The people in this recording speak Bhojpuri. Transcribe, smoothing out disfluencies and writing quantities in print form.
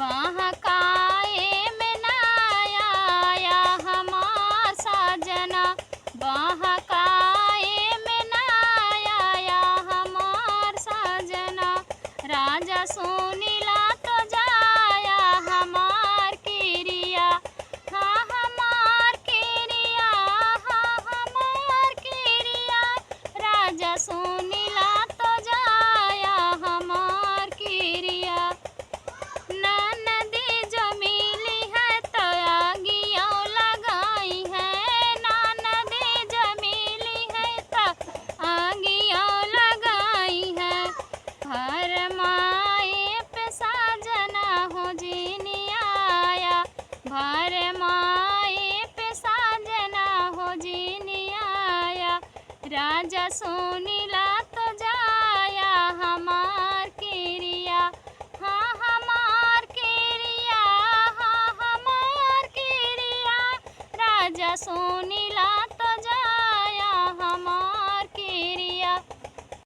बहकाए में ना आया हमार साजना, बहकाए में ना आया हमार साजना। राजा सुनीला तो जाया हमार किरिया, हाँ हमार किरिया, हाँ हमार किरिया। राजा सुनीला तो जाया हमार किरिया। ननदी जो मिली है तो आगियो लगाई है, ननदी जो मिली है तो आगियो लगाई है। भरमाए पे साजना हो जिनी आया, भरमाए पे साजना हो जिनी आया। राजा सुनीला तो जाया हमार किरिया, हाँ हमार किरिया, हाँ हमार किरिया। राजा सुनीला